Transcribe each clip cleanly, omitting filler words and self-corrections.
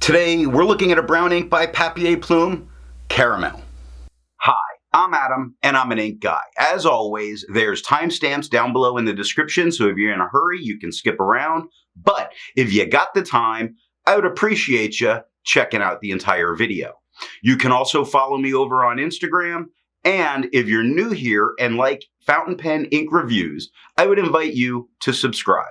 Today, we're looking at a brown ink by Papier Plume Caramel. Hi, I'm Adam, and I'm an ink guy. As always, there's timestamps down below in the description, so if you're in a hurry, you can skip around. But if you got the time, I would appreciate you checking out the entire video. You can also follow me over on Instagram, and if you're new here and like fountain pen ink reviews, I would invite you to subscribe.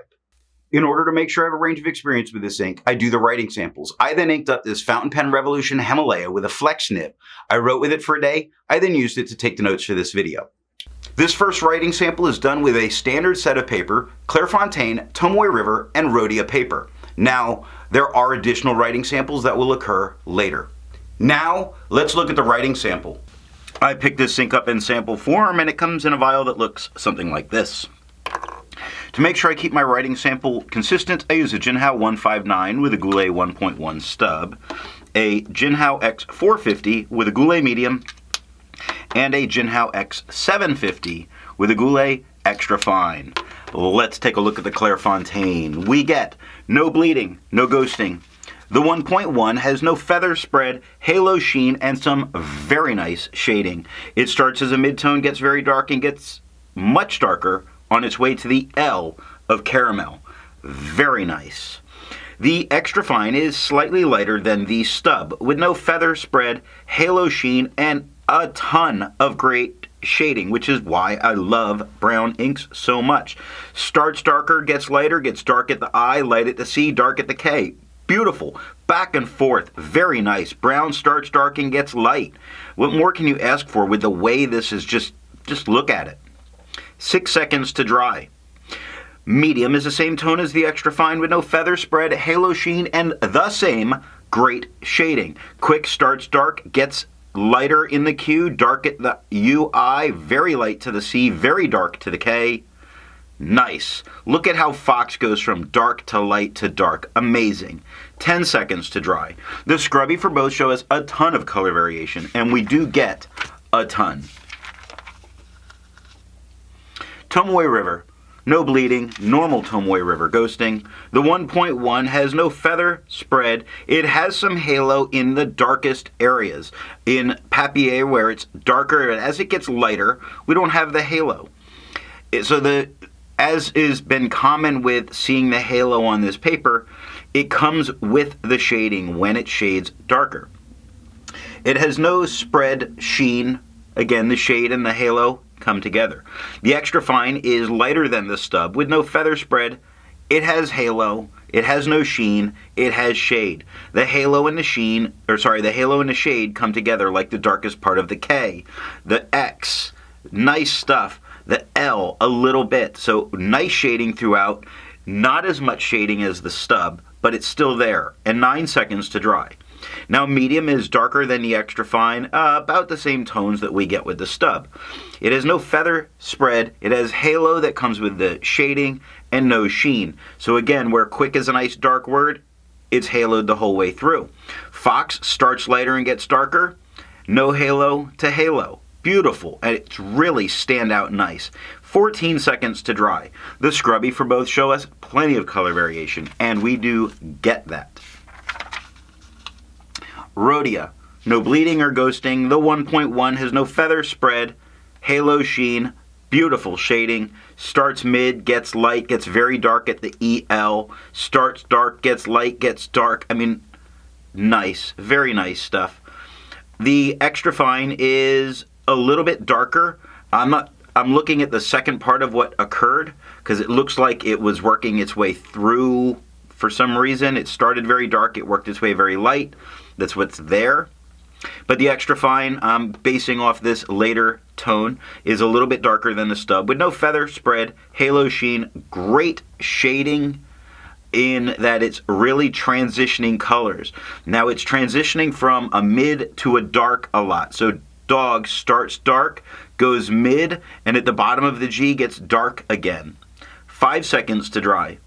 In order to make sure I have a range of experience with this ink, I do the writing samples. I then inked up this Fountain Pen Revolution Himalaya with a flex nib. I wrote with it for a day. I then used it to take the notes for this video. This first writing sample is done with a standard set of paper, Clairfontaine, Tomoe River, and Rhodia paper. Now, there are additional writing samples that will occur later. Now, let's look at the writing sample. I picked this ink up in sample form, and it comes in a vial that looks something like this. To make sure I keep my writing sample consistent, I use a Jinhao 159 with a Goulet 1.1 stub, a Jinhao X450 with a Goulet medium, and a Jinhao X750 with a Goulet extra fine. Let's take a look at the Clairfontaine. We get no bleeding, no ghosting. The 1.1 has no feather spread, halo sheen, and some very nice shading. It starts as a mid-tone, gets very dark, and gets much darker on its way to the L of caramel. Very nice. The extra fine is slightly lighter than the stub, with no feather spread, halo sheen, and a ton of great shading, which is why I love brown inks so much. Starts darker, gets lighter, gets dark at the I, light at the C, dark at the K. Beautiful. Back and forth. Very nice. Brown starts dark and gets light. What more can you ask for with the way this is? Just look at it. 6 seconds to dry. Medium is the same tone as the extra fine with no feather spread, halo sheen, and the same great shading. Quick starts dark, gets lighter in the Q, dark at the UI, very light to the C, very dark to the K. Nice. Look at how Fox goes from dark to light to dark. Amazing. 10 seconds to dry. The scrubby for both show us a ton of color variation, and we do get a ton. Tomoe River, no bleeding, normal Tomoe River ghosting. The 1.1 has no feather spread. It has some halo in the darkest areas. In Papier, where it's darker, and as it gets lighter, we don't have the halo. As has been common with seeing the halo on this paper, it comes with the shading when it shades darker. It has no spread sheen. Again, the shade and the halo come together. The extra fine is lighter than the stub with no feather spread. It has halo. It has no sheen. It has shade. The halo and the shade come together like the darkest part of the K. The X, nice stuff. The L, a little bit. So nice shading throughout. Not as much shading as the stub, but it's still there. And 9 seconds to dry. Now, medium is darker than the extra fine, about the same tones that we get with the stub. It has no feather spread. It has halo that comes with the shading and no sheen. So again, where quick is a nice dark word, it's haloed the whole way through. Fox starts lighter and gets darker. No halo to halo. Beautiful, and it's really stand out nice. 14 seconds to dry. The scrubby for both show us plenty of color variation, and we do get that. Rhodia, no bleeding or ghosting. The 1.1 has no feather spread, halo sheen, beautiful shading. Starts mid, gets light, gets very dark at the EL. Starts dark, gets light, gets dark. I mean, nice, very nice stuff. The extra fine is a little bit darker. I'm looking at the second part of what occurred because it looks like it was working its way through for some reason. It started very dark, it worked its way very light. That's what's there. But the extra fine, basing off this later tone, is a little bit darker than the stub with no feather spread, halo sheen, great shading in that it's really transitioning colors. Now it's transitioning from a mid to a dark a lot. So dog starts dark, goes mid, and at the bottom of the G gets dark again. 5 seconds to dry.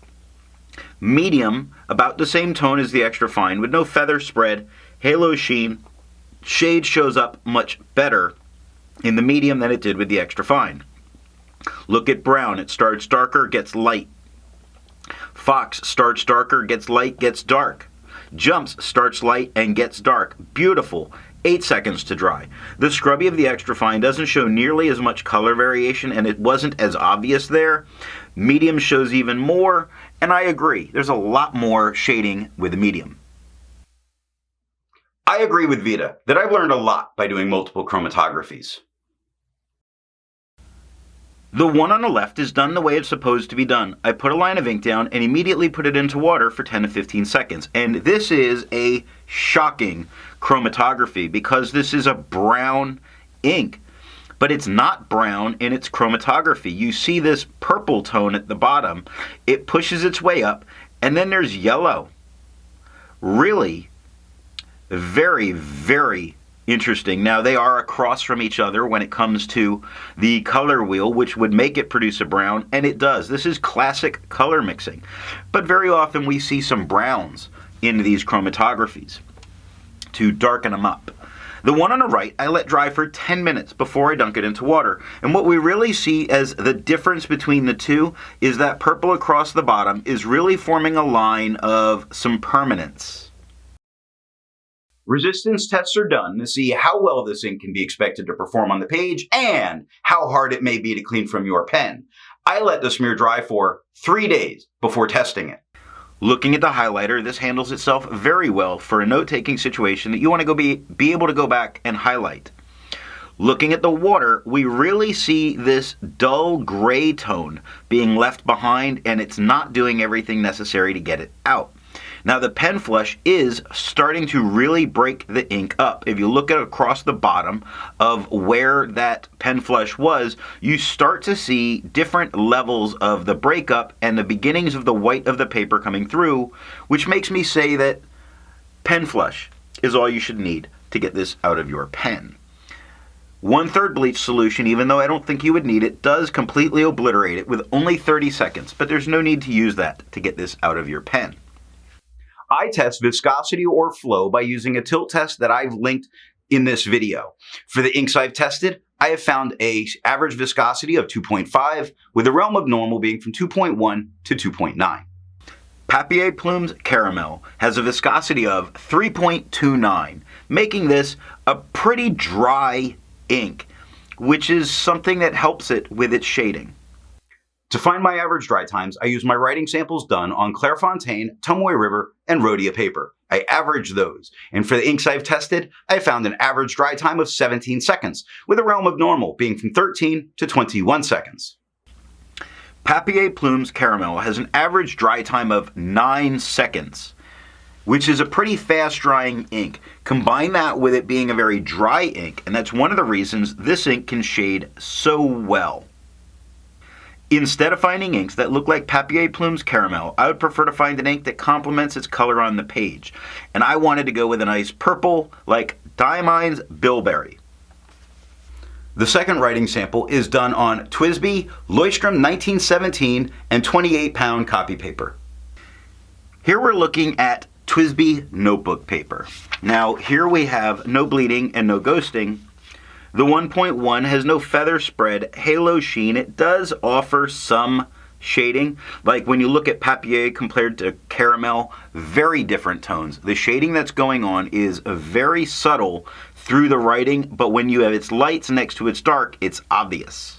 Medium, about the same tone as the extra fine with no feather spread, halo sheen. Shade shows up much better in the medium than it did with the extra fine. Look at brown. It starts darker, gets light. Fox starts darker, gets light, gets dark. Jumps, starts light, and gets dark. Beautiful. 8 seconds to dry. The Scrubby of the Extra Fine doesn't show nearly as much color variation, and it wasn't as obvious there. Medium shows even more, and I agree. There's a lot more shading with the medium. I agree with Vita that I've learned a lot by doing multiple chromatographies. The one on the left is done the way it's supposed to be done. I put a line of ink down and immediately put it into water for 10 to 15 seconds. And this is a shocking chromatography because this is a brown ink. But it's not brown in its chromatography. You see this purple tone at the bottom. It pushes its way up, and then there's yellow. Really very, very interesting. Now, they are across from each other when it comes to the color wheel, which would make it produce a brown, and it does. This is classic color mixing. But very often we see some browns in these chromatographies to darken them up. The one on the right, I let dry for 10 minutes before I dunk it into water. And what we really see as the difference between the two is that purple across the bottom is really forming a line of some permanence. Resistance tests are done to see how well this ink can be expected to perform on the page and how hard it may be to clean from your pen. I let the smear dry for 3 days before testing it. Looking at the highlighter, this handles itself very well for a note-taking situation that you want to be able to go back and highlight. Looking at the water, we really see this dull gray tone being left behind, and it's not doing everything necessary to get it out. Now, the pen flush is starting to really break the ink up. If you look at across the bottom of where that pen flush was, you start to see different levels of the breakup and the beginnings of the white of the paper coming through, which makes me say that pen flush is all you should need to get this out of your pen. 1/3 bleach solution, even though I don't think you would need it, does completely obliterate it with only 30 seconds, but there's no need to use that to get this out of your pen. I test viscosity or flow by using a tilt test that I've linked in this video. For the inks I've tested, I have found an average viscosity of 2.5, with the realm of normal being from 2.1 to 2.9. Papier Plume Caramel has a viscosity of 3.29, making this a pretty dry ink, which is something that helps it with its shading. To find my average dry times, I use my writing samples done on Clairfontaine, Tomoe River, and Rhodia paper. I average those, and for the inks I've tested, I found an average dry time of 17 seconds, with a realm of normal being from 13 to 21 seconds. Papier Plume Caramel has an average dry time of 9 seconds, which is a pretty fast drying ink. Combine that with it being a very dry ink, and that's one of the reasons this ink can shade so well. Instead of finding inks that look like Papier Plume Caramel, I would prefer to find an ink that complements its color on the page. And I wanted to go with a nice purple, like Diamine Bilberry. The second writing sample is done on TWSBI, Leuchtturm 1917, and 28-pound copy paper. Here we're looking at TWSBI notebook paper. Now, here we have no bleeding and no ghosting. The 1.1 has no feather spread, halo sheen. It does offer some shading. Like when you look at Papier compared to Caramel, very different tones. The shading that's going on is very subtle through the writing, but when you have its lights next to its dark, it's obvious.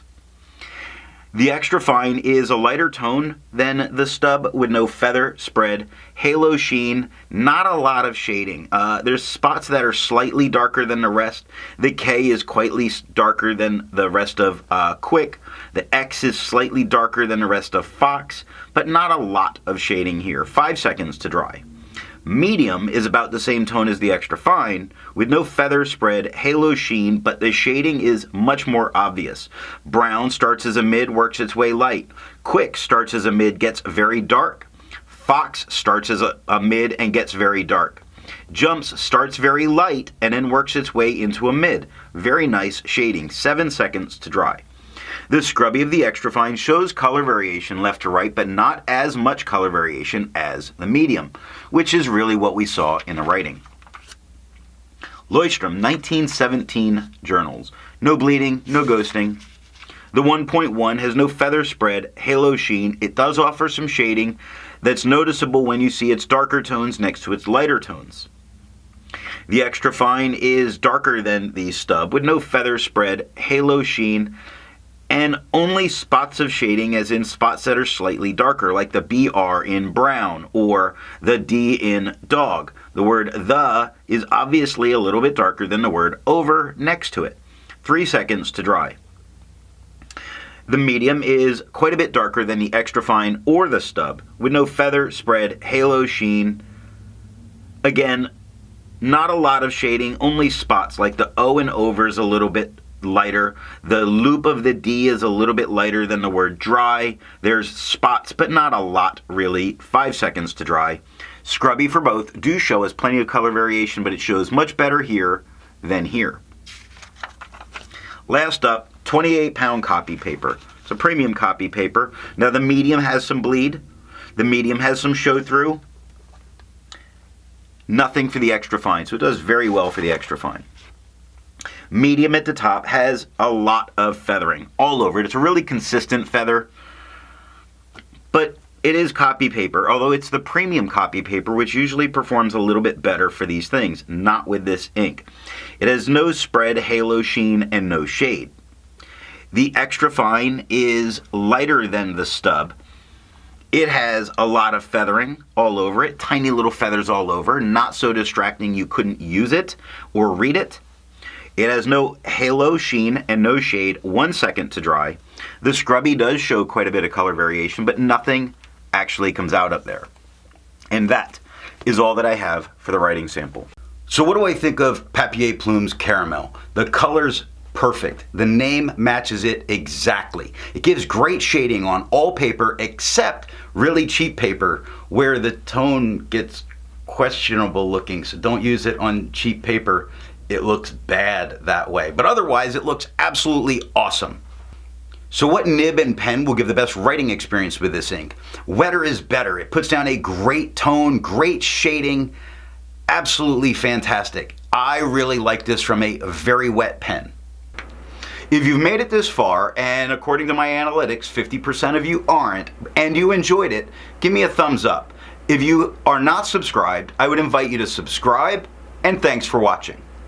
The Extra Fine is a lighter tone than the stub with no feather spread, halo sheen, not a lot of shading. There's spots that are slightly darker than the rest. The K is quite darker than the rest of Quick. The X is slightly darker than the rest of Fox, but not a lot of shading here. 5 seconds to dry. Medium is about the same tone as the Extra Fine, with no feather spread, halo sheen, but the shading is much more obvious. Brown starts as a mid, works its way light. Quick starts as a mid, gets very dark. Fox starts as a mid and gets very dark. Jumps starts very light and then works its way into a mid. Very nice shading. 7 seconds to dry. The Scrubby of the Extra Fine shows color variation left to right, but not as much color variation as the medium, which is really what we saw in the writing. Leuchtturm 1917 journals. No bleeding, no ghosting. The 1.1 has no feather spread, halo sheen. It does offer some shading. that's noticeable when you see its darker tones next to its lighter tones. The extra fine is darker than the stub, with no feather spread, halo sheen, and only spots of shading, as in spots that are slightly darker, like the BR in brown or the D in dog. The word the is obviously a little bit darker than the word over next to it. 3 seconds to dry. The medium is quite a bit darker than the extra fine or the stub, with no feather spread, halo sheen. Again, not a lot of shading, only spots, like the O and over is a little bit lighter. The loop of the D is a little bit lighter than the word dry. There's spots, but not a lot, really. 5 seconds to dry. Scrubby for both do show us plenty of color variation, but it shows much better here than here. Last up, 28-pound copy paper. It's a premium copy paper. Now the medium has some bleed. The medium has some show through. Nothing for the extra fine, so it does very well for the extra fine. Medium at the top has a lot of feathering all over it. It's a really consistent feather, but it is copy paper, although it's the premium copy paper, which usually performs a little bit better for these things, not with this ink. It has no spread, halo sheen, and no shade. The extra fine is lighter than the stub. It has a lot of feathering all over it, tiny little feathers all over, not so distracting you couldn't use it or read it. It has no halo sheen and no shade. 1 second to dry. The scrubby does show quite a bit of color variation, but nothing actually comes out up there. And that is all that I have for the writing sample. So what do I think of Papier Plume's Caramel? The color's perfect. The name matches it exactly. It gives great shading on all paper except really cheap paper where the tone gets questionable looking. So don't use it on cheap paper. It looks bad that way. But otherwise, it looks absolutely awesome. So what nib and pen will give the best writing experience with this ink? Wetter is better. It puts down a great tone, great shading, absolutely fantastic. I really like this from a very wet pen. If you've made it this far, and according to my analytics, 50% of you aren't, and you enjoyed it, give me a thumbs up. If you are not subscribed, I would invite you to subscribe, and thanks for watching.